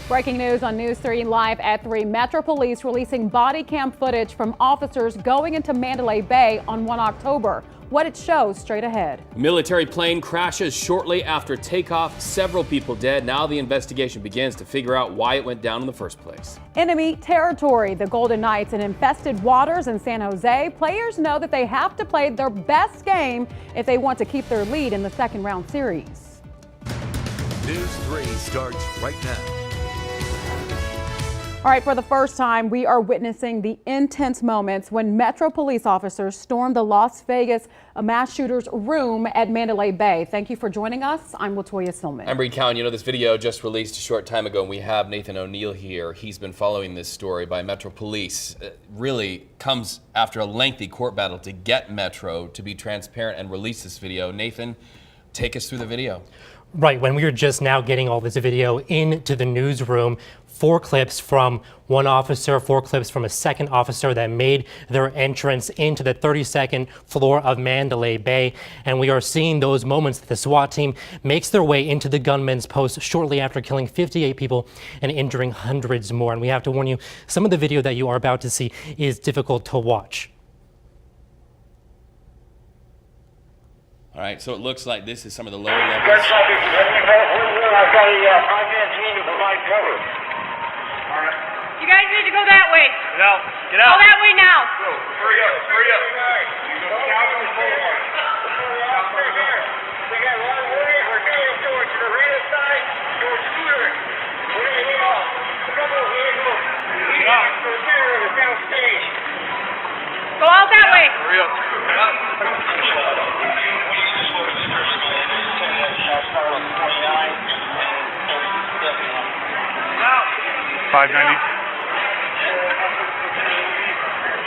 Breaking news on News 3 Live at 3. Metro Police releasing body cam footage from officers going into Mandalay Bay on 1 October. What it shows straight ahead. Military plane crashes shortly after takeoff. Several people dead. Now the investigation begins to figure out why it went down in the first place. Enemy territory. The Golden Knights in infested waters in San Jose. Players know that they have to play their best game if they want to keep their lead in the second round series. News 3 starts right now. All right, for the first time, we are witnessing the intense moments when Metro police officers stormed the Las Vegas mass shooter's room at Mandalay Bay. Thank you for joining us. I'm Latoya Silman. I'm Reed Cowan. You know, this video just released a short time ago, and we have Nathan O'Neill here. He's been following this story by Metro Police. It really comes after a lengthy court battle to get Metro to be transparent and release this video. Nathan, take us through the video. Right, when we were just now getting all this video into the newsroom, 4 clips from one officer, 4 clips from a second officer that made their entrance into the 32nd floor of Mandalay Bay. And we are seeing those moments that the SWAT team makes their way into the gunman's post shortly after killing 58 people and injuring hundreds more. And we have to warn you, some of the video that you are about to see is difficult to watch. All right, so it looks like this is some of the lower levels. I've got a 5-man team to provide cover. All right. You guys need to go that way. Get out. Get out. Go that way now. Go. Hurry up. Hurry up. You go south of the boulevard. We got one way. We're going towards the right side. Towards Scooter. We're going to get off. Come on, here. Go. Get out. Go to the downstage. Go out that way. Hurry up. 590.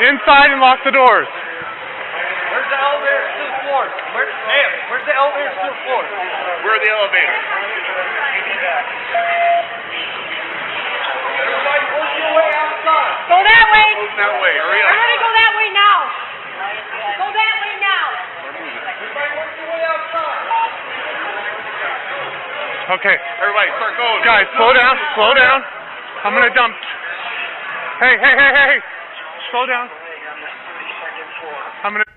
Inside and lock the doors. Where's the elevator to the floor? Where's the elevator to the floor? Where are the elevators? Everybody, work your way outside. Go that way. Move that way. Hurry up. Everybody go that way now. Go that way now. Everybody, work your way outside. Okay. Everybody, start going. Guys, slow down. Slow down. I'm going to dump. Hey. Slow down. I'm going to.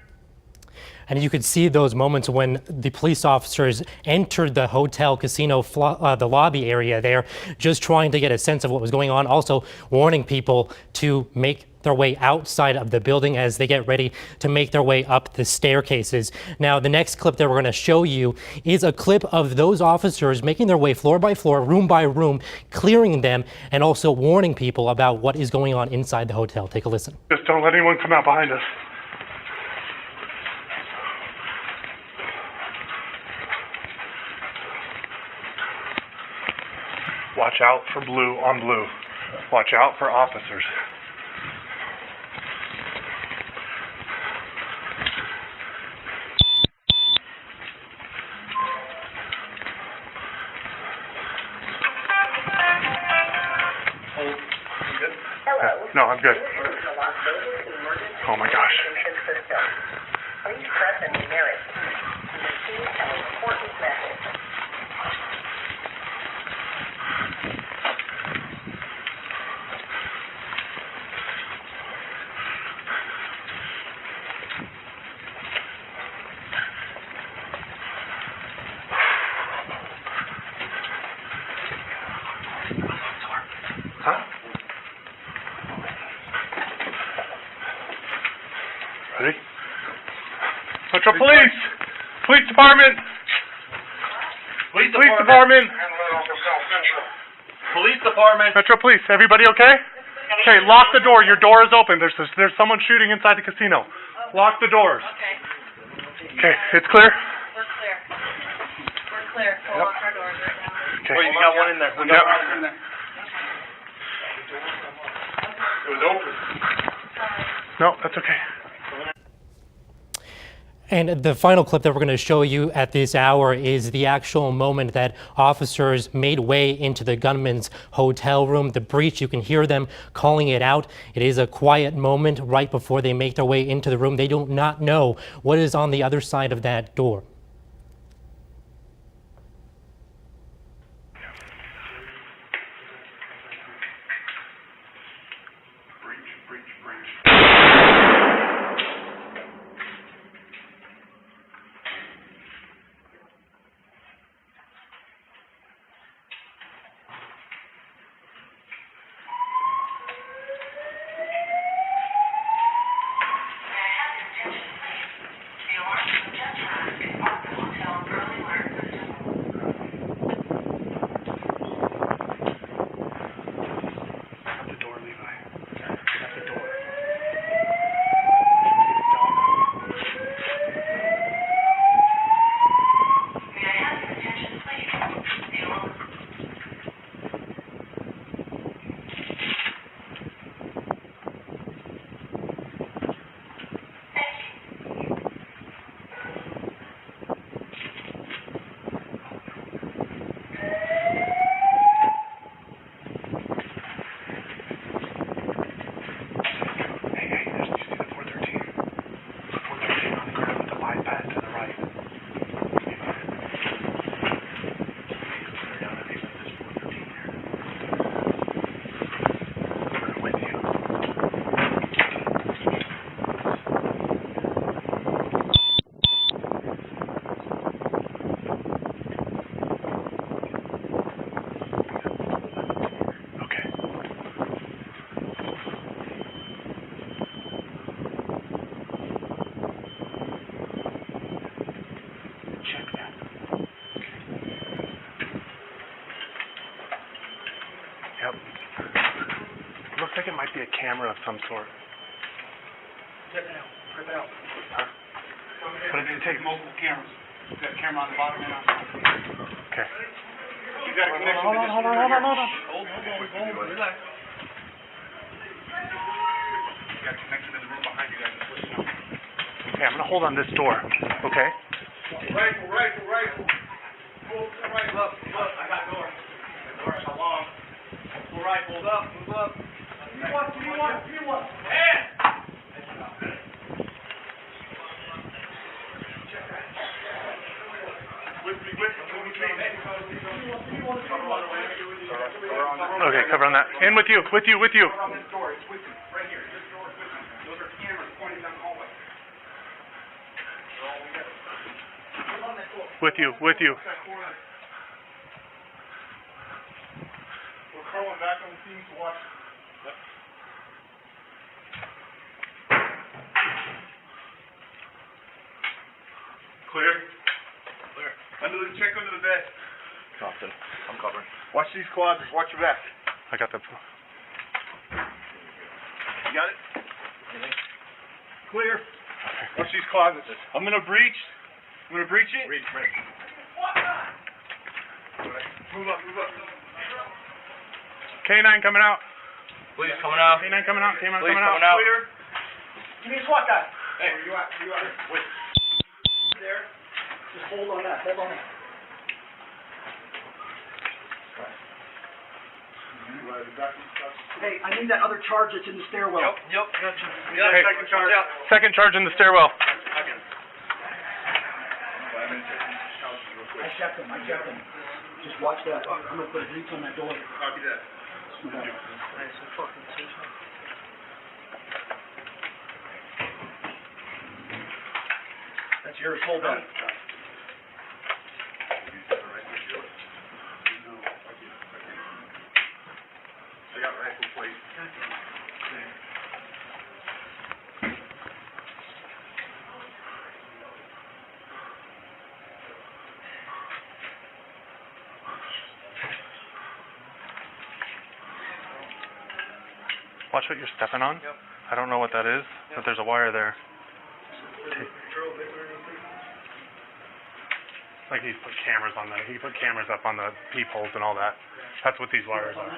And you could see those moments when the police officers entered the hotel casino, the lobby area there, just trying to get a sense of what was going on. Also warning people to make their way outside of the building as they get ready to make their way up the staircases. Now, the next clip that we're going to show you is a clip of those officers making their way floor by floor, room by room, clearing them, and also warning people about what is going on inside the hotel. Take a listen. Just don't let anyone come out behind us. Watch out for blue on blue. Watch out for officers. No, I'm good. Oh my gosh. Please press and merit. Receive an important message. Huh? Ready? Metro Police! Police Department! Police Department! Police Department. Metro Police, everybody okay? Okay, lock the door. Your door is open. There's someone shooting inside the casino. Lock the doors. Okay, it's clear? We're clear. We're clear. We'll lock our doors right now. Okay. Wait, we got one in there. We got one in there. It was open. No, that's okay. And the final clip that we're going to show you at this hour is the actual moment that officers made way into the gunman's hotel room. The breach, you can hear them calling it out. It is a quiet moment right before they make their way into the room. They do not know what is on the other side of that door. Yep. Looks like it might be a camera of some sort. Check it out. Check it out. Huh? What did it take? Multiple cameras. You got a camera on the bottom and on top. Okay. You got a connection to this. Hold on. Hold, relax. You got a connection to the room behind you guys. Just listen up. Okay, I'm gonna hold on this door. Okay. Rifle. Move to the right. Look. I got door. The door is long. Move right. Move up. What do you want? Hands! Okay, cover on that. In with you. On this door, it's with you. Right here. This door is with you. Those are cameras pointing down the hallway. With you. We're crawling back on the scene to watch. Clear. Check under the bed. Thompson, I'm covering. Watch these quadrants. Watch your back. I got the. You got it? Clear. Watch these closets. I'm gonna breach. it. Breach, right. Move up. K9 coming out. Police coming out. K9 coming out. K9 Police coming out. coming out. Clear. Give me a SWAT guy. Hey, where you at? Wait. There. Just hold on that. Hey, I need that other charge that's in the stairwell. Yep. Hey, Second charge. second charge in the stairwell. I checked him. Just watch that. I'm gonna put a breach on that door. Copy that. That's yours. Hold on. I got rifle plate. Watch what you're stepping on. I don't know what that is, but there's a wire there. Like he put cameras on he put cameras up on the peepholes and all that. That's what these wires are.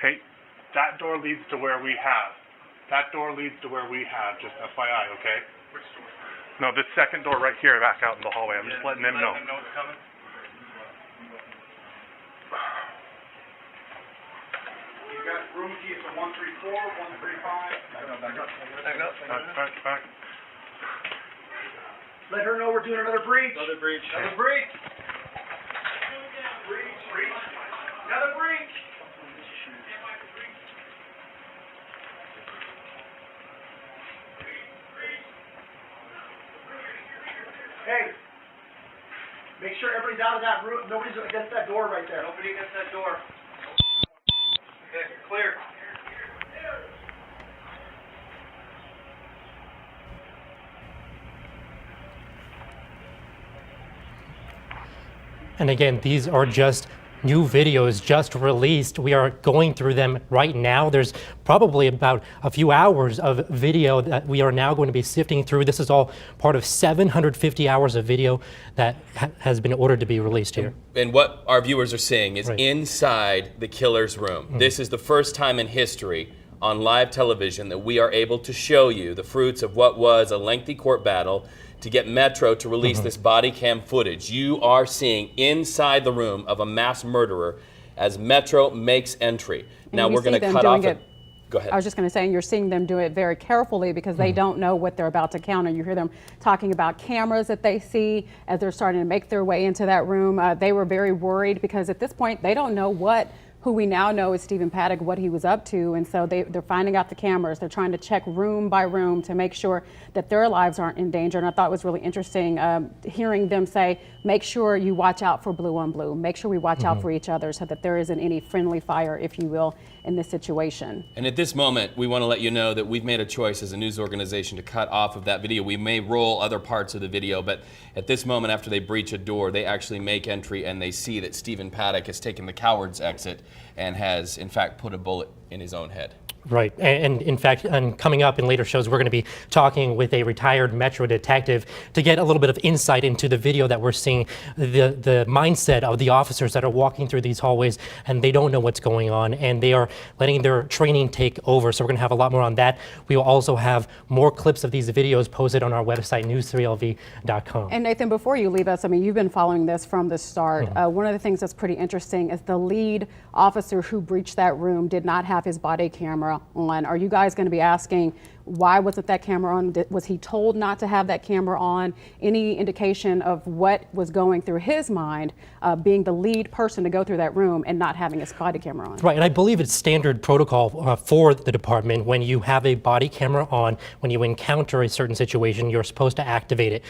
Hey, that door leads to where we have. Just FYI, okay? Which door? No, this second door right here, back out in the hallway. I'm just letting them know. Let them know it's coming. You got room keys for 134, 135. Back. Let her know we're doing another breach. Another breach. Another breach. Another breach. Hey, make sure everybody's out of that room. Nobody's against that door right there. Nobody against that door. Okay, clear. And again, these are just new videos just released. We are going through them right now. There's probably about a few hours of video that we are now going to be sifting through. This is all part of 750 hours of video that has been ordered to be released here. And what our viewers are seeing is Right. inside the killer's room. This is the first time in history on live television that we are able to show you the fruits of what was a lengthy court battle to get Metro to release this body cam footage. You are seeing inside the room of a mass murderer as Metro makes entry. Now you we're going see to them cut doing off. it- Go ahead. I was just going to say, and you're seeing them do it very carefully because they don't know what they're about to counter. You hear them talking about cameras that they see as they're starting to make their way into that room. They were very worried because at this point they don't know what who we now know is Stephen Paddock, what he was up to. And so they're finding out the cameras. They're trying to check room by room to make sure that their lives aren't in danger. And I thought it was really interesting hearing them say, make sure you watch out for blue on blue. Make sure we watch out for each other so that there isn't any friendly fire, if you will, in this situation. And at this moment, we want to let you know that we've made a choice as a news organization to cut off of that video. We may roll other parts of the video, but at this moment, after they breach a door, they actually make entry and they see that Stephen Paddock has taken the coward's exit and has, in fact, put a bullet in his own head. Right, and in fact, and coming up in later shows, we're going to be talking with a retired Metro detective to get a little bit of insight into the video that we're seeing, the mindset of the officers that are walking through these hallways and they don't know what's going on and they are letting their training take over. So we're going to have a lot more on that. We will also have more clips of these videos posted on our website, news3lv.com. And Nathan, before you leave us, I mean, you've been following this from the start. One of the things that's pretty interesting is the lead officer who breached that room did not have his body camera on. Are you guys going to be asking why wasn't that camera on? Was he told not to have that camera on? Any indication of what was going through his mind, being the lead person to go through that room and not having his body camera on? Right, and I believe it's standard protocol for the department when you have a body camera on, when you encounter a certain situation, you're supposed to activate it.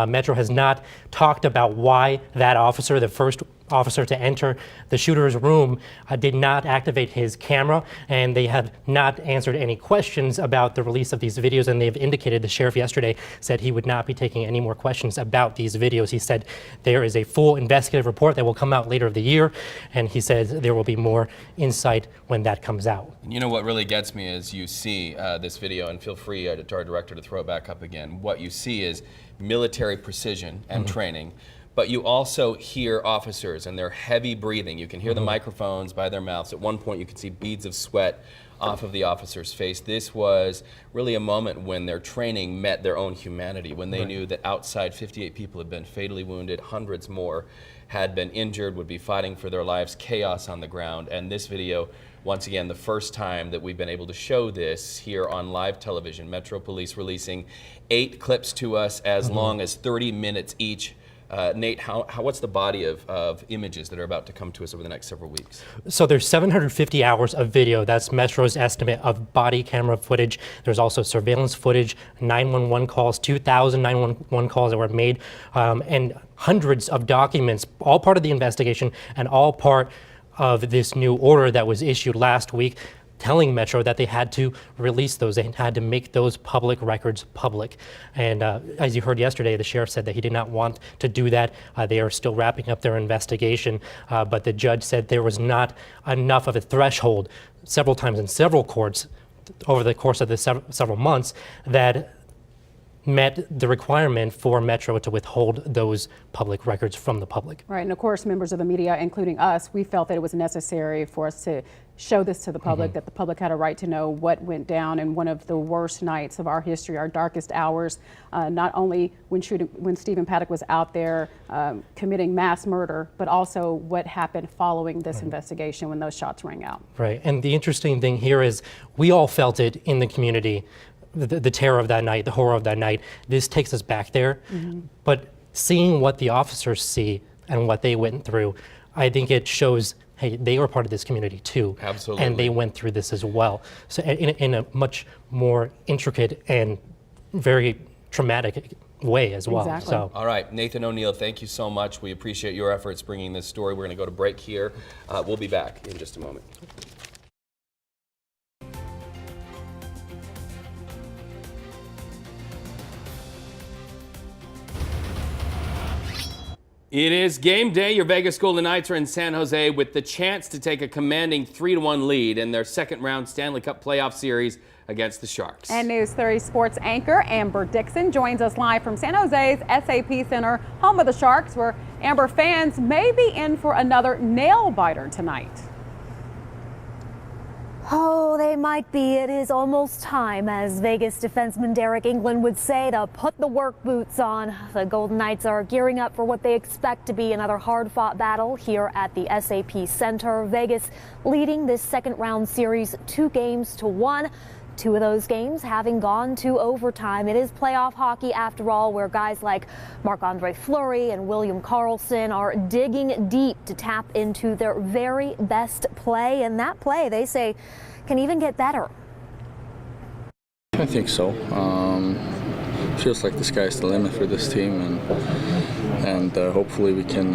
Metro has not talked about why that officer, the first officer to enter the shooter's room, did not activate his camera, and they have not answered any questions about the release of these videos, and they've indicated, the sheriff yesterday said he would not be taking any more questions about these videos. He said there is a full investigative report that will come out later of the year, and he says there will be more insight when that comes out. You know what really gets me is you see this video, and feel free to our director to throw it back up again. What you see is military precision and training. But you also hear officers and their heavy breathing. You can hear the microphones by their mouths. At one point, you could see beads of sweat off of the officer's face. This was really a moment when their training met their own humanity, when they knew that outside 58 people had been fatally wounded, hundreds more had been injured, would be fighting for their lives, chaos on the ground. And this video, once again, the first time that we've been able to show this here on live television. Metro Police releasing 8 clips to us as long as 30 minutes each. Nate, what's the body of images that are about to come to us over the next several weeks? So there's 750 hours of video. That's Metro's estimate of body camera footage. There's also surveillance footage, 911 calls, 2,000 911 calls that were made, and hundreds of documents, all part of the investigation and all part of this new order that was issued last week, telling Metro that they had to release those, they had to make those public records public. And as you heard yesterday, the sheriff said that he did not want to do that. They are still wrapping up their investigation, but the judge said there was not enough of a threshold several times in several courts over the course of the several months that met the requirement for Metro to withhold those public records from the public. Right, and of course, members of the media, including us, we felt that it was necessary for us to show this to the public, that the public had a right to know what went down in one of the worst nights of our history, our darkest hours, not only when Stephen Paddock was out there committing mass murder, but also what happened following this investigation when those shots rang out. Right, and the interesting thing here is we all felt it in the community, the terror of that night, the horror of that night. This takes us back there, but seeing what the officers see and what they went through, I think it shows, hey, they were part of this community too. Absolutely. And they went through this as well. So in a much more intricate and very traumatic way as well. Exactly. So. All right, Nathan O'Neill, thank you so much. We appreciate your efforts bringing this story. We're going to go to break here. We'll be back in just a moment. It is game day. Your Vegas Golden Knights are in San Jose with the chance to take a commanding 3-1 lead in their second round Stanley Cup playoff series against the Sharks. And News 30 sports anchor Amber Dixon joins us live from San Jose's SAP Center, home of the Sharks, where Amber fans may be in for another nail biter tonight. Oh, they might be. It is almost time, as Vegas defenseman Derek England would say, to put the work boots on. The Golden Knights are gearing up for what they expect to be another hard-fought battle here at the SAP Center. Vegas leading this second round series 2-1. 2 of those games having gone to overtime. It is playoff hockey after all, where guys like Marc-Andre Fleury and William Karlsson are digging deep to tap into their very best play, and that play, they say, can even get better. I think so. Feels like the sky's the limit for this team, and hopefully we can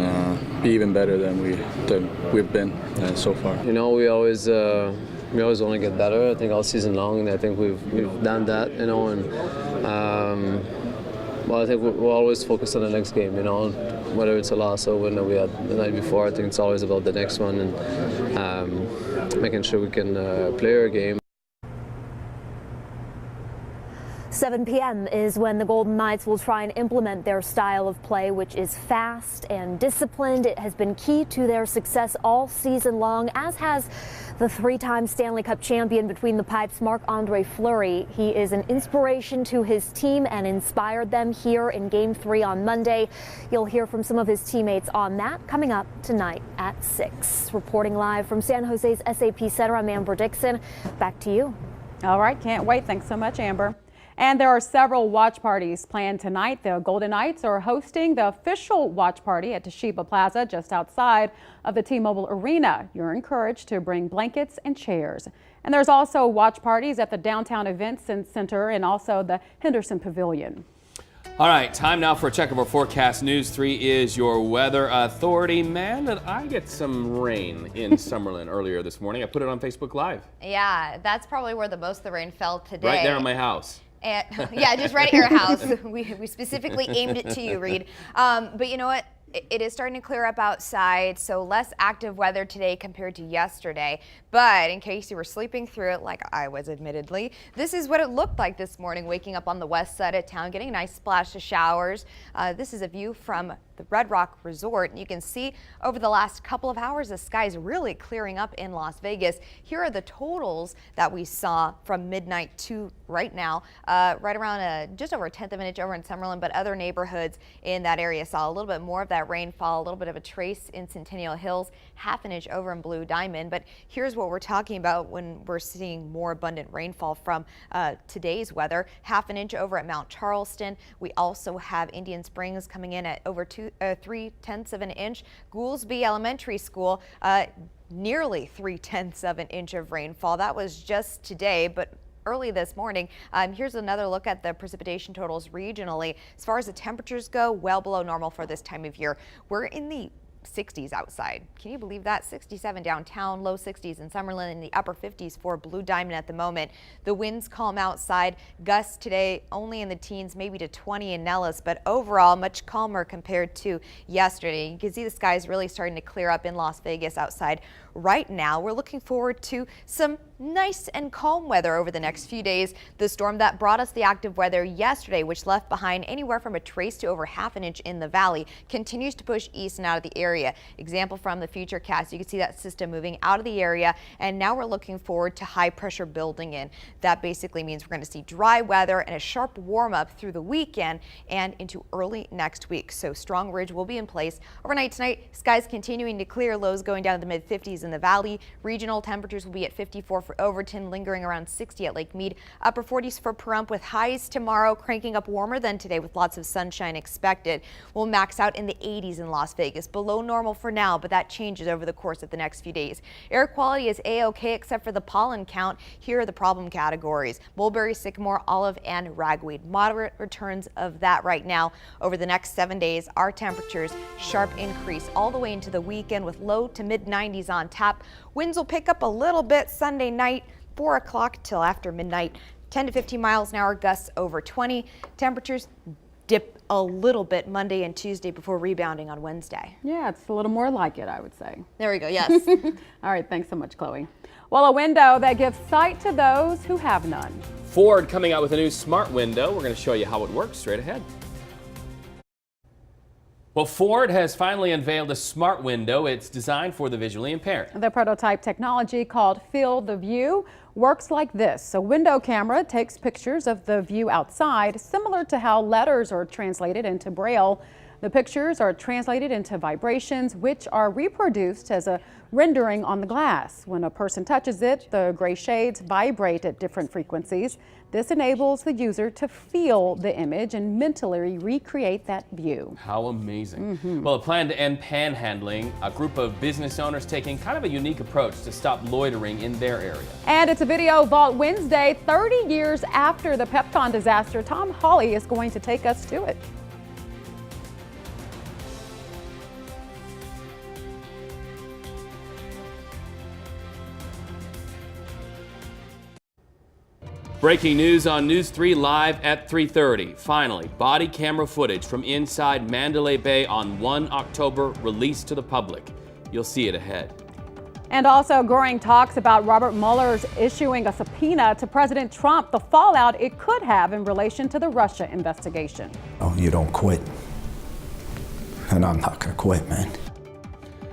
be even better than we've been so far. You know, we always want to get better. I think all season long, and I think we've done that. You know, and well, I think we're always focused on the next game. You know, whether it's a loss or win that we had the night before. I think it's always about the next one and making sure we can play our game. 7 p.m. is when the Golden Knights will try and implement their style of play, which is fast and disciplined. It has been key to their success all season long, as has the 3-time Stanley Cup champion between the pipes, Marc-Andre Fleury. He is an inspiration to his team and inspired them here in Game 3 on Monday. You'll hear from some of his teammates on that coming up tonight at 6. Reporting live from San Jose's SAP Center, I'm Amber Dixon. Back to you. All right, can't wait. Thanks so much, Amber. And there are several watch parties planned tonight. The Golden Knights are hosting the official watch party at Toshiba Plaza just outside of the T-Mobile Arena. You're encouraged to bring blankets and chairs. And there's also watch parties at the Downtown Events Center and also the Henderson Pavilion. All right, time now for a check of our forecast. News 3 is your weather authority. Man, did I get some rain in Summerlin earlier this morning. I put it on Facebook Live. Yeah, that's probably where the most of the rain fell today. Right there in my house. And, yeah, just right at your house. We specifically aimed it to you, Reed. But you know what? It is starting to clear up outside, so less active weather today compared to yesterday. But in case you were sleeping through it, like I was admittedly, this is what it looked like this morning, waking up on the west side of town, getting a nice splash of showers. This is a view from the Red Rock Resort. And you can see over the last couple of hours, the sky is really clearing up in Las Vegas. Here are the totals that we saw from midnight to right now, right around just over 1/10 of an inch over in Summerlin, but other neighborhoods in that area saw a little bit more of that rainfall, a little bit of a trace in Centennial Hills, 1/2 inch over in Blue Diamond. But here's what we're talking about when we're seeing more abundant rainfall from today's weather. 1/2 inch over at Mount Charleston. We also have Indian Springs coming in at over 3/10 of an inch. Goolsby Elementary School, nearly 3/10 of an inch of rainfall. That was just today, but early this morning. Here's another look at the precipitation totals regionally. As far as the temperatures go, well below normal for this time of year. We're in the 60s outside. Can you believe that? 67 downtown, low 60s in Summerlin, and the upper 50s for Blue Diamond at the moment. The winds calm outside. Gusts today only in the teens, maybe to 20 in Nellis, but overall much calmer compared to yesterday. You can see the skies really starting to clear up in Las Vegas outside right now. We're looking forward to some nice and calm weather over the next few days. The storm that brought us the active weather yesterday, which left behind anywhere from a trace to over 1/2 inch in the valley, continues to push east and out of the area. Example from the futurecast, you can see that system moving out of the area, and now we're looking forward to high pressure building in. That basically means we're going to see dry weather and a sharp warm up through the weekend and into early next week. So strong ridge will be in place overnight tonight. Skies continuing to clear, lows going down to the mid 50s in the valley. Regional temperatures will be at 54 for Overton, lingering around 60 at Lake Mead. Upper 40s for Pahrump, with highs tomorrow cranking up warmer than today with lots of sunshine expected. We'll max out in the 80s in Las Vegas. Below normal for now, but that changes over the course of the next few days. Air quality is A-OK except for the pollen count. Here are the problem categories: mulberry, sycamore, olive, and ragweed. Moderate returns of that right now. Over the next 7 days, our temperatures sharp increase all the way into the weekend with low to mid 90s on tap. Winds will pick up a little bit Sunday night, 4 o'clock till after midnight. 10 to 15 miles an hour, gusts over 20. Temperatures dip a little bit Monday and Tuesday before rebounding on Wednesday. Yeah, it's a little more like it, I would say. There we go, yes. All right, thanks so much, Chloe. Well, a window that gives sight to those who have none. Ford coming out with a new smart window. We're going to show you how it works straight ahead. Well, Ford has finally unveiled a smart window. It's designed for the visually impaired. The prototype technology, called Field of View, works like this. A window camera takes pictures of the view outside, similar to how letters are translated into Braille. The pictures are translated into vibrations, which are reproduced as a rendering on the glass. When a person touches it, the gray shades vibrate at different frequencies. This enables the user to feel the image and mentally recreate that view. How amazing. Well, a plan to end panhandling, a group of business owners taking kind of a unique approach to stop loitering in their area. And it's a Video Vault Wednesday, 30 years after the Pepcon disaster. Tom Hawley is going to take us to it. Breaking news on News 3 live at 3:30. Finally, body camera footage from inside Mandalay Bay on 1 October released to the public. You'll see it ahead. And also growing talks about Robert Mueller's issuing a subpoena to President Trump, the fallout it could have in relation to the Russia investigation. Oh, you don't quit. And I'm not gonna quit, man.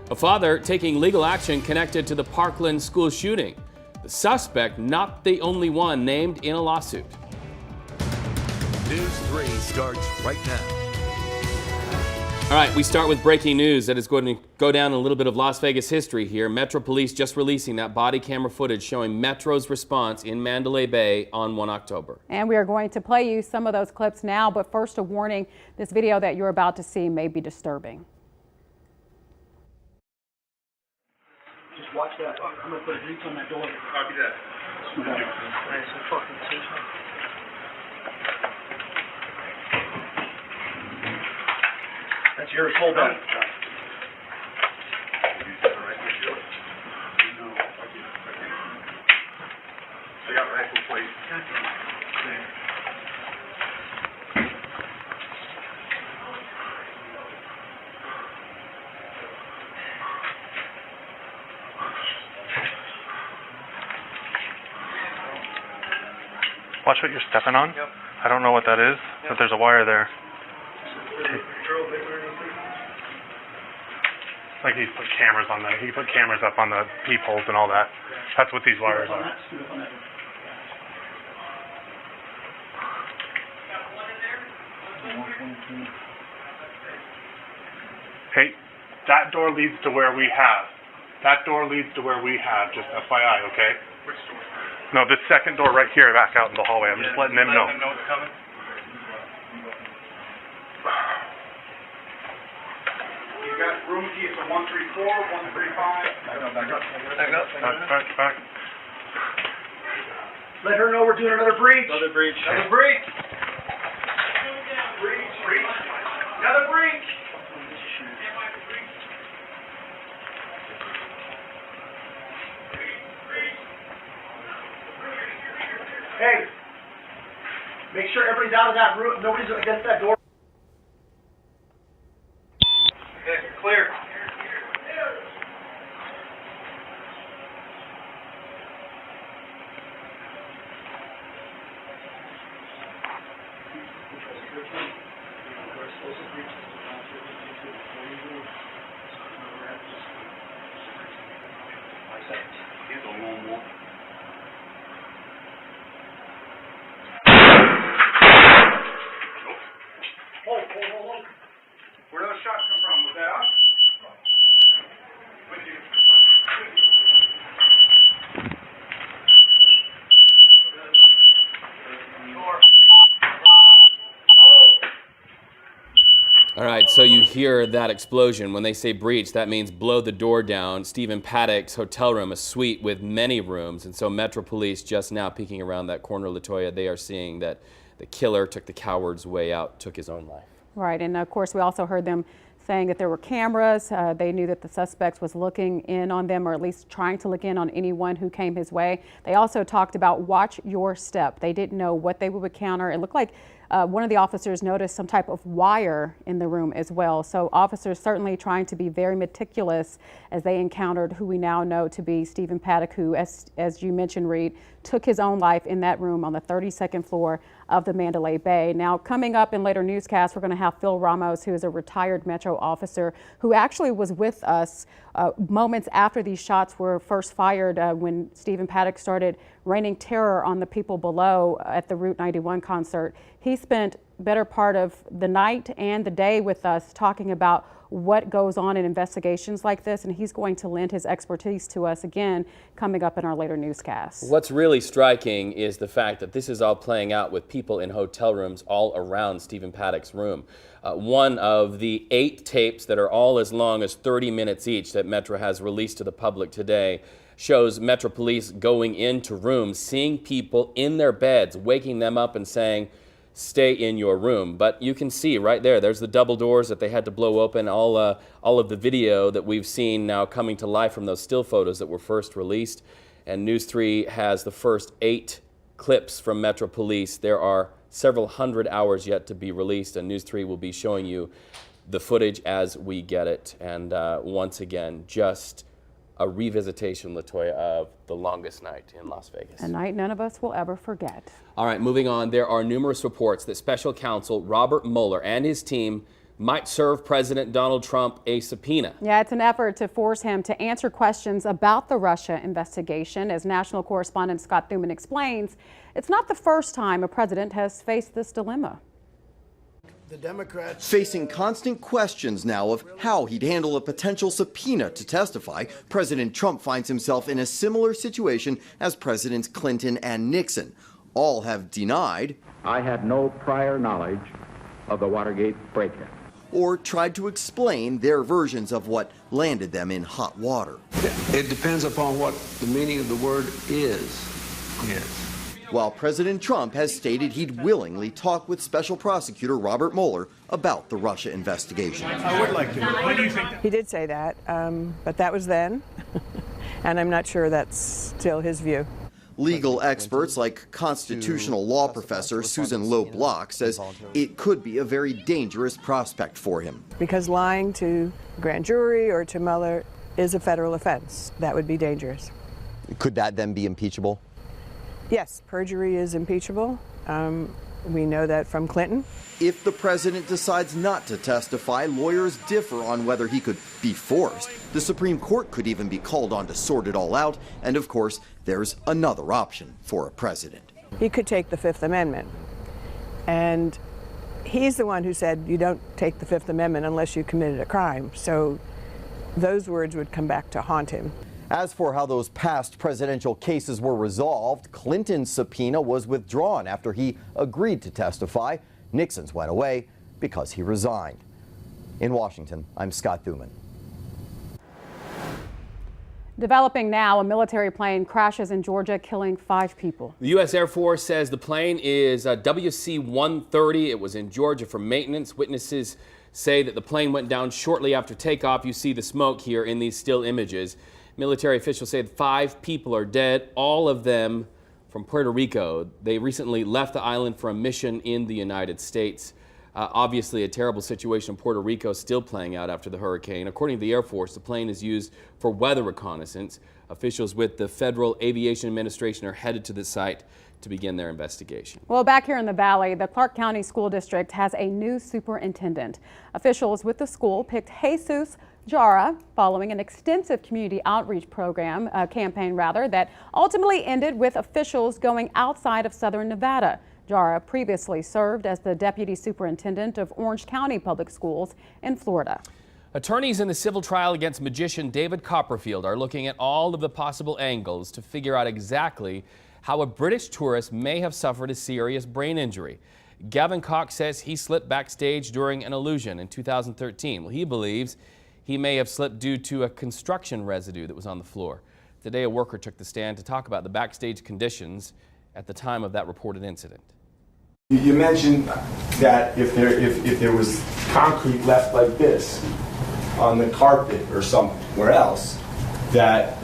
A father taking legal action connected to the Parkland school shooting. The suspect not the only one named in a lawsuit. News 3 starts right now. All right, we start with breaking news that is going to go down a little bit of Las Vegas history here. Metro Police just releasing that body camera footage showing Metro's response in Mandalay Bay on 1 October. And we are going to play you some of those clips now, but first a warning, this video that you're about to see may be disturbing. Just watch that. I'm gonna put a breach on that door. Copy that. Nice and fucking safe. That's yours. Hold on. I got rifle plate. Watch what you're stepping on. Yep. I don't know what that is, but there's a wire there. Like he put cameras on the, he put cameras up on the peepholes and all that. That's what these wires are. Hey, that door leads to where we have. That door leads to where we have, just FYI, okay? Which door? No, this second door right here back out in the hallway. I'm just letting them know. Let them know it's coming. You got room keys for 134, 135. Back up. Back. Let her know we're doing another breach. Another breach. Another breach. Breach. Another breach. Hey, make sure everybody's out of that room. Nobody's against that door. Okay, clear. Here's a long one. Hold. Where those shots come from? Was that us? With you. All right, so you hear that explosion. When they say breach, that means blow the door down. Stephen Paddock's hotel room, a suite with many rooms. And so Metro Police just now peeking around that corner, Latoya, they are seeing that the killer took the coward's way out, took his own life. Right, and of course we also heard them saying that there were cameras. They knew that the suspect was looking in on them, or at least trying to look in on anyone who came his way. They also talked about watch your step. They didn't know what they would encounter. It looked like one of the officers noticed some type of wire in the room as well. So officers certainly trying to be very meticulous as they encountered who we now know to be Stephen Paddock, who, as you mentioned, Reed, took his own life in that room on the 32nd floor of the Mandalay Bay. Now, coming up in later newscasts, we're going to have Phil Ramos, who is a retired Metro officer who actually was with us moments after these shots were first fired when Stephen Paddock started raining terror on the people below at the Route 91 concert. He spent better part of the night and the day with us talking about what goes on in investigations like this, and he's going to lend his expertise to us again coming up in our later newscasts. What's really striking is the fact that this is all playing out with people in hotel rooms all around Stephen Paddock's room. One of the 8 tapes that are all as long as 30 minutes each that Metro has released to the public today shows Metro Police going into rooms, seeing people in their beds, waking them up and saying, stay in your room. But you can see right there's the double doors that they had to blow open. All of the video that we've seen now coming to life from those still photos that were first released. And News 3 has the first 8 clips from Metro Police. There are several hundred hours yet to be released, and News 3 will be showing you the footage as we get it. And once again, just a revisitation, LaToya, of the longest night in Las Vegas. A night none of us will ever forget. All right, moving on. There are numerous reports that special counsel Robert Mueller and his team might serve President Donald Trump a subpoena. Yeah, it's an effort to force him to answer questions about the Russia investigation. As national correspondent Scott Thuman explains, it's not the first time a president has faced this dilemma. The Democrats facing constant questions now of how he'd handle a potential subpoena to testify. President Trump finds himself in a similar situation as Presidents Clinton and Nixon. All have denied, I had no prior knowledge of the Watergate break-in, or tried to explain their versions of what landed them in hot water. It depends upon what the meaning of the word is. Yes. While President Trump has stated he'd willingly talk with Special Prosecutor Robert Mueller about the Russia investigation. I would like to. What do you think? He did say that, but that was then, and I'm not sure that's still his view. Legal experts like constitutional law professor Susan Lowe Block says it could be a very dangerous prospect for him. Because lying to a grand jury or to Mueller is a federal offense. That would be dangerous. Could that then be impeachable? Yes, perjury is impeachable. We know that from Clinton. If the president decides not to testify, lawyers differ on whether he could be forced. The Supreme Court could even be called on to sort it all out. And of course, there's another option for a president. He could take the Fifth Amendment. And he's the one who said you don't take the Fifth Amendment unless you committed a crime. So those words would come back to haunt him. As for how those past presidential cases were resolved, Clinton's subpoena was withdrawn after he agreed to testify. Nixon's went away because he resigned. In Washington, I'm Scott Thuman. Developing now, a military plane crashes in Georgia, killing 5 people. The U.S. Air Force says the plane is WC-130. It was in Georgia for maintenance. Witnesses say that the plane went down shortly after takeoff. You see the smoke here in these still images. Military officials say 5 people are dead, all of them from Puerto Rico. They recently left the island for a mission in the United States. Obviously, a terrible situation in Puerto Rico still playing out after the hurricane. According to the Air Force, the plane is used for weather reconnaissance. Officials with the Federal Aviation Administration are headed to the site to begin their investigation. Well, back here in the Valley, the Clark County School District has a new superintendent. Officials with the school picked Jesus Jara following an extensive community outreach campaign that ultimately ended with officials going outside of southern Nevada. Jara previously served as the deputy superintendent of Orange County Public Schools in Florida. Attorneys in the civil trial against magician David Copperfield are looking at all of the possible angles to figure out exactly how a British tourist may have suffered a serious brain injury. Gavin Cox says he slipped backstage during an illusion in 2013. Well, he believes he may have slipped due to a construction residue that was on the floor. Today, a worker took the stand to talk about the backstage conditions at the time of that reported incident. You mentioned that if there was concrete left like this on the carpet or somewhere else, that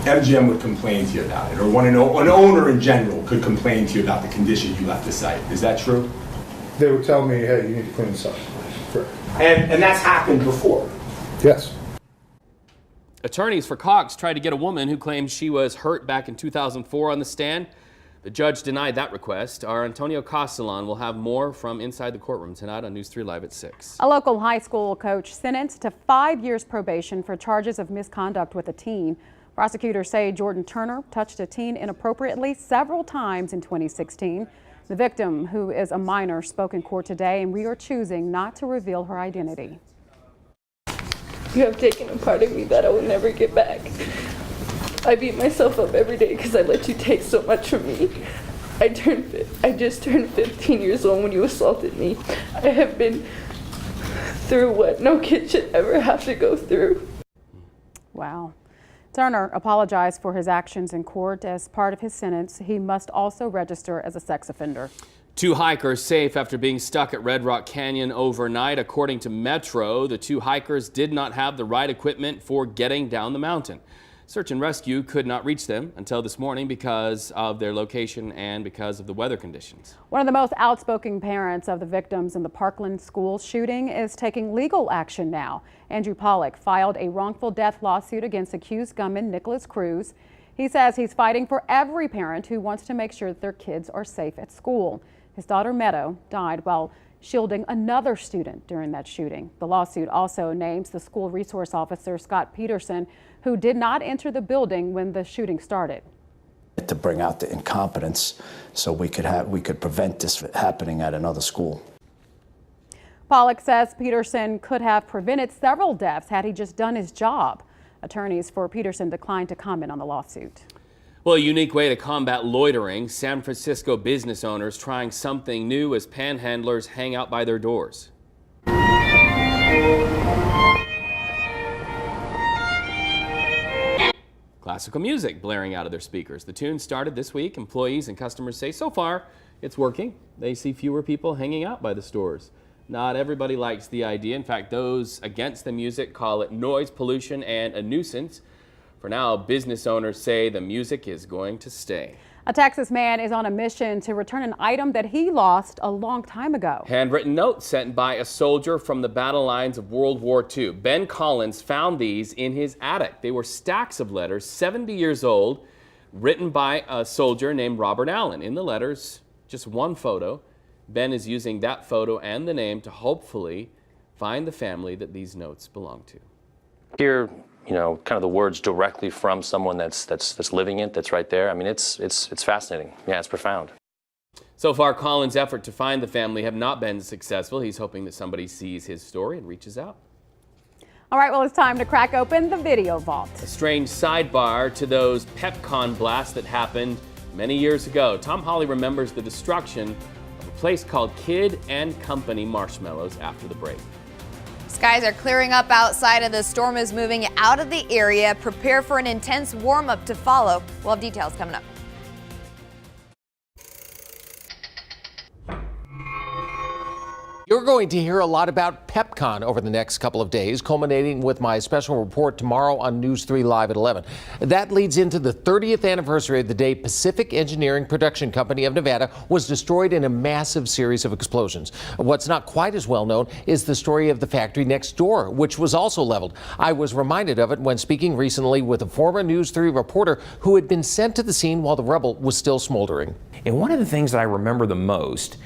MGM would complain to you about it, or an owner in general could complain to you about the condition you left the site. Is that true? They would tell me, hey, you need to clean this up. And that's happened before? Yes. Attorneys for Cox tried to get a woman who claims she was hurt back in 2004 on the stand. The judge denied that request. Our Antonio Castellan will have more from inside the courtroom tonight on News 3 Live at 6. A local high school coach sentenced to 5 years probation for charges of misconduct with a teen. Prosecutors say Jordan Turner touched a teen inappropriately several times in 2016. The victim, who is a minor, spoke in court today, and we are choosing not to reveal her identity. You have taken a part of me that I will never get back. I beat myself up every day because I let you take so much from me. I just turned 15 years old when you assaulted me. I have been through what no kid should ever have to go through. Wow. Turner apologized for his actions in court. As part of his sentence, he must also register as a sex offender. 2 hikers safe after being stuck at Red Rock Canyon overnight. According to Metro, the 2 hikers did not have the right equipment for getting down the mountain. Search and rescue could not reach them until this morning because of their location and because of the weather conditions. One of the most outspoken parents of the victims in the Parkland school shooting is taking legal action now. Andrew Pollock filed a wrongful death lawsuit against accused gunman Nicholas Cruz. He says he's fighting for every parent who wants to make sure that their kids are safe at school. His daughter Meadow died while shielding another student during that shooting. The lawsuit also names the school resource officer, Scott Peterson, who did not enter the building when the shooting started. To bring out the incompetence so we could prevent this happening at another school. Pollock says Peterson could have prevented several deaths had he just done his job. Attorneys for Peterson declined to comment on the lawsuit. Well, a unique way to combat loitering. San Francisco business owners trying something new as panhandlers hang out by their doors. Classical music blaring out of their speakers. The tune started this week. Employees and customers say so far it's working. They see fewer people hanging out by the stores. Not everybody likes the idea. In fact, those against the music call it noise pollution and a nuisance. For now, business owners say the music is going to stay. A Texas man is on a mission to return an item that he lost a long time ago. Handwritten notes sent by a soldier from the battle lines of World War II. Ben Collins found these in his attic. They were stacks of letters, 70 years old, written by a soldier named Robert Allen. In the letters, just one photo. Ben is using that photo and the name to hopefully find the family that these notes belong to. Hear, kind of the words directly from someone that's living it, that's right there. I mean, it's fascinating. Yeah, it's profound. So far, Collins' effort to find the family have not been successful. He's hoping that somebody sees his story and reaches out. All right, well, it's time to crack open the video vault. A strange sidebar to those PepCon blasts that happened many years ago. Tom Hawley remembers the destruction of a place called Kid and Company Marshmallows after the break. Skies are clearing up outside and the storm is moving out of the area. Prepare for an intense warm-up to follow. We'll have details coming up. You're going to hear a lot about PepCon over the next couple of days, culminating with my special report tomorrow on News 3 Live at 11. That leads into the 30th anniversary of the day Pacific Engineering Production Company of Nevada was destroyed in a massive series of explosions. What's not quite as well known is the story of the factory next door, which was also leveled. I was reminded of it when speaking recently with a former News 3 reporter who had been sent to the scene while the rubble was still smoldering. And one of the things that I remember the most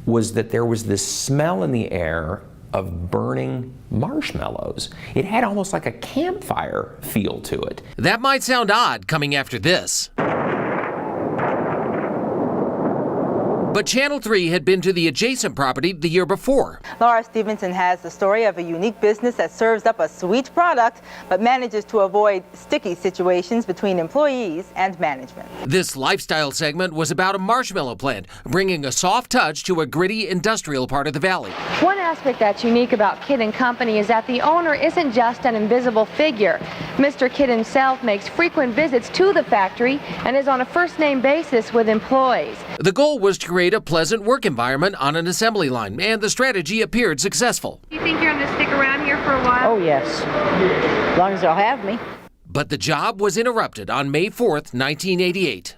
was that there was this smell in the air of burning marshmallows. It had almost like a campfire feel to it. That might sound odd coming after this. But Channel 3 had been to the adjacent property the year before. Laura Stevenson has the story of a unique business that serves up a sweet product but manages to avoid sticky situations between employees and management. This lifestyle segment was about a marshmallow plant, bringing a soft touch to a gritty industrial part of the valley. One aspect that's unique about Kidd & Company is that the owner isn't just an invisible figure. Mr. Kidd himself makes frequent visits to the factory and is on a first-name basis with employees. The goal was to create a pleasant work environment on an assembly line, and the strategy appeared successful. Do you think you're going to stick around here for a while? Oh, yes. As long as they'll have me. But the job was interrupted on May 4th, 1988.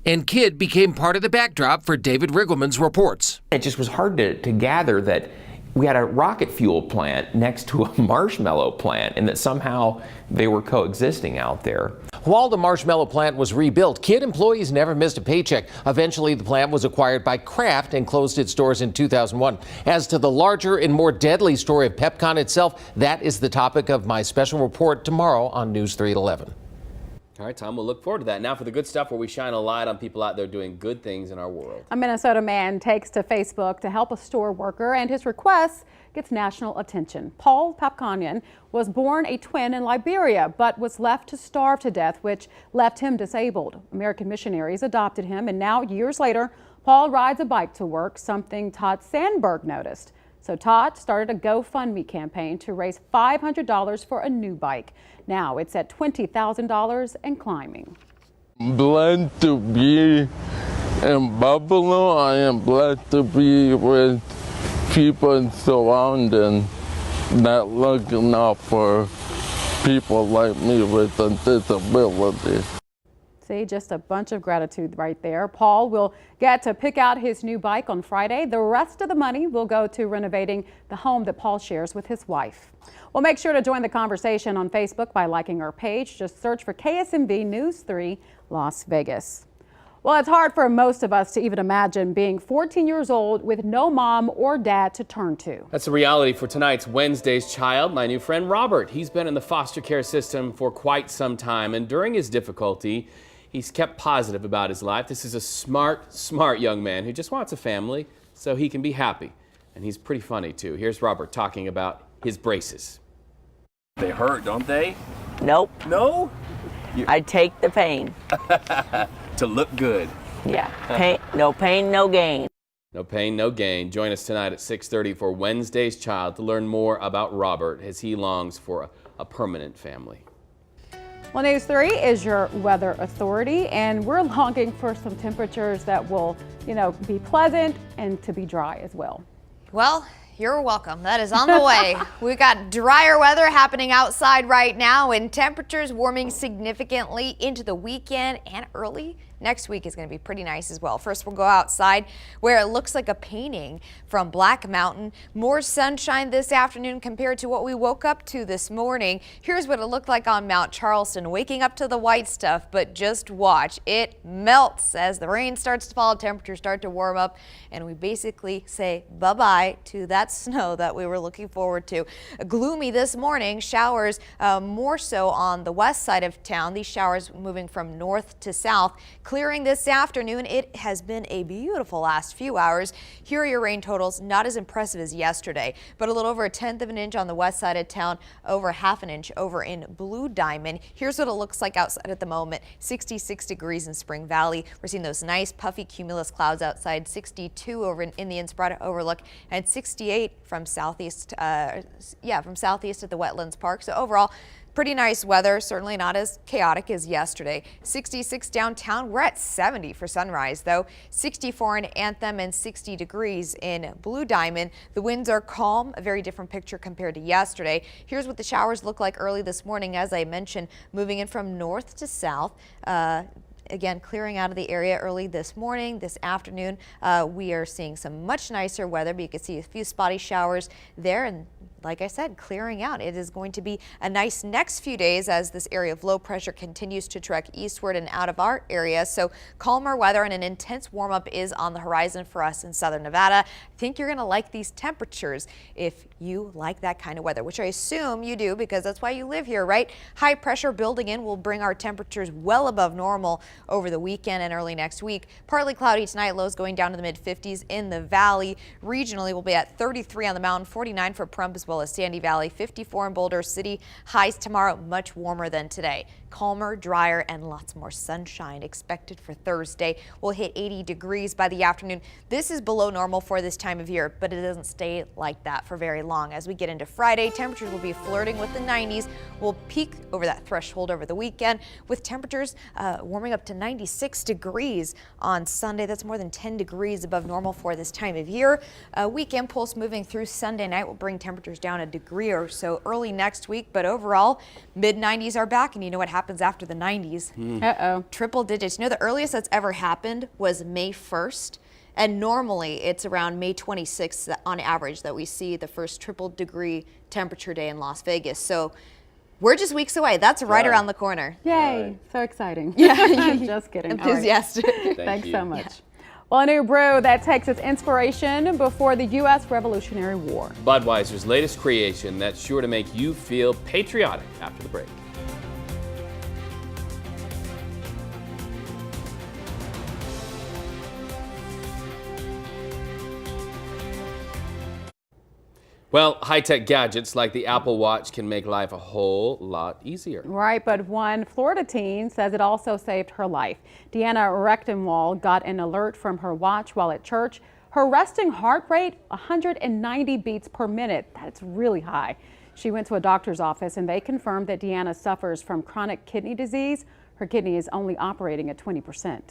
And Kidd became part of the backdrop for David Riggleman's reports. It just was hard to gather that we had a rocket fuel plant next to a marshmallow plant, and that somehow they were coexisting out there. While the marshmallow plant was rebuilt, Kidd employees never missed a paycheck. Eventually, the plant was acquired by Kraft and closed its doors in 2001. As to the larger and more deadly story of PepCon itself, that is the topic of my special report tomorrow on News 3 at 11. All right, Tom, we'll look forward to that. Now for the good stuff, where we shine a light on people out there doing good things in our world. A Minnesota man takes to Facebook to help a store worker, and his request gets national attention. Paul Papkanian was born a twin in Liberia, but was left to starve to death, which left him disabled. American missionaries adopted him, and now, years later, Paul rides a bike to work, something Todd Sandberg noticed. So Todd started a GoFundMe campaign to raise $500 for a new bike. Now it's at $20,000 and climbing. I'm glad to be in Buffalo. I am glad to be with people surrounding that looking out for people like me with a disability. See, just a bunch of gratitude right there. Paul will get to pick out his new bike on Friday. The rest of the money will go to renovating the home that Paul shares with his wife. Well, make sure to join the conversation on Facebook by liking our page. Just search for KSMV News 3 Las Vegas. Well, it's hard for most of us to even imagine being 14 years old with no mom or dad to turn to. That's the reality for tonight's Wednesday's Child, my new friend Robert. He's been in the foster care system for quite some time, and during his difficulty, he's kept positive about his life. This is a smart young man who just wants a family so he can be happy. And he's pretty funny, too. Here's Robert talking about his braces. They hurt, don't they? Nope. No? I take the pain. To look good. Yeah. Pain, no pain, no gain. No pain, no gain. Join us tonight at 6:30 for Wednesday's Child to learn more about Robert as he longs for a permanent family. Well, News 3 is your weather authority, and we're longing for some temperatures that will, be pleasant and to be dry as well. Well, you're welcome. That is on the way. We've got drier weather happening outside right now, and temperatures warming significantly into the weekend and early next week is going to be pretty nice as well. First, we'll go outside where it looks like a painting from Black Mountain. More sunshine this afternoon compared to what we woke up to this morning. Here's what it looked like on Mount Charleston, waking up to the white stuff, but just watch. It melts as the rain starts to fall, temperatures start to warm up, and we basically say bye-bye to that snow that we were looking forward to. Gloomy this morning, showers more so on the west side of town. These showers moving from north to south. Clearing this afternoon. It has been a beautiful last few hours. Here are your rain totals. Not as impressive as yesterday, but a little over 1/10 of an inch on the west side of town, over 1/2 an inch over in Blue Diamond. Here's what it looks like outside at the moment. 66 degrees in Spring Valley. We're seeing those nice puffy cumulus clouds outside. 62 over in the Innsbruck Overlook, and 68 from southeast. From southeast at the Wetlands Park. So overall, pretty nice weather, certainly not as chaotic as yesterday. 66 downtown. We're at 70 for sunrise, though. 64 in Anthem and 60 degrees in Blue Diamond. The winds are calm, a very different picture compared to yesterday. Here's what the showers look like early this morning, as I mentioned, moving in from north to south. Again, clearing out of the area early this morning. This afternoon, we are seeing some much nicer weather, but you can see a few spotty showers there, and like I said, clearing out. It is going to be a nice next few days as this area of low pressure continues to trek eastward and out of our area. So calmer weather and an intense warm up is on the horizon for us in southern Nevada. I think you're going to like these temperatures if you like that kind of weather, which I assume you do because that's why you live here, right? High pressure building in will bring our temperatures well above normal over the weekend and early next week. Partly cloudy tonight, lows going down to the mid 50s in the valley. Regionally, we'll be at 33 on the mountain, 49 for Pahrump as well as Sandy Valley, 54 in Boulder City. Highs tomorrow much warmer than today. Calmer, drier, and lots more sunshine expected for Thursday. We'll hit 80 degrees by the afternoon. This is below normal for this time of year, but it doesn't stay like that for very long. As we get into Friday, temperatures will be flirting with the 90s. We'll peak over that threshold over the weekend with temperatures warming up to 96 degrees on Sunday. That's more than 10 degrees above normal for this time of year. Weekend pulse moving through Sunday night will bring temperatures down a degree or so early next week, but overall, mid 90s are back, and you know what happens after the 90s? Uh-oh. Triple digits. You know, the earliest that's ever happened was May 1st. And normally it's around May 26th on average that we see the first triple-degree temperature day in Las Vegas. So we're just weeks away. That's right around the corner. Yay, so exciting. Yeah. Just kidding. Enthusiastic. All right. Thanks so you. much. Well, a new brew that takes its inspiration before the U.S. Revolutionary War. Budweiser's latest creation that's sure to make you feel patriotic after the break. Well, high-tech gadgets like the Apple Watch can make life a whole lot easier. Right, but one Florida teen says it also saved her life. Deanna Rechtenwald got an alert from her watch while at church. Her resting heart rate, 190 beats per minute. That's really high. She went to a doctor's office and they confirmed that Deanna suffers from chronic kidney disease. Her kidney is only operating at 20%.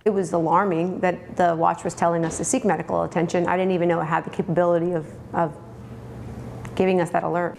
It was alarming that the watch was telling us to seek medical attention. I didn't even know it had the capability of giving us that alert.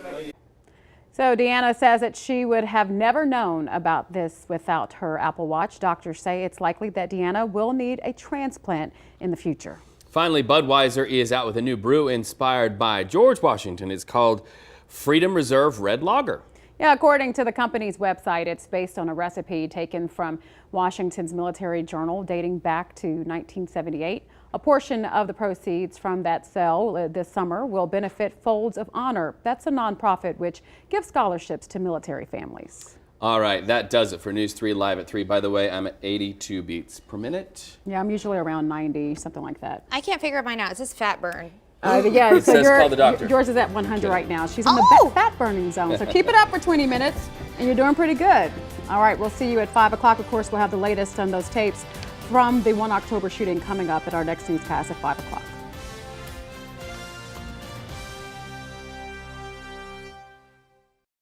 So Deanna says that she would have never known about this without her Apple Watch. Doctors say it's likely that Deanna will need a transplant in the future. Finally, Budweiser is out with a new brew inspired by George Washington. It's called Freedom Reserve Red Lager. Yeah, according to the company's website, it's based on a recipe taken from Washington's military journal dating back to 1978. A portion of the proceeds from that sale this summer will benefit Folds of Honor. That's a nonprofit which gives scholarships to military families. All right, that does it for News 3 Live at 3. By the way, I'm at 82 beats per minute. Yeah, I'm usually around 90, something like that. I can't figure mine out. It says fat burn. Yeah, It says call the doctor. Yours is at 100 right now. She's in the fat burning zone. So keep it up for 20 minutes and you're doing pretty good. All right, we'll see you at 5 o'clock. Of course, we'll have the latest on those tapes from the 1 October shooting coming up at our next newscast at 5 o'clock.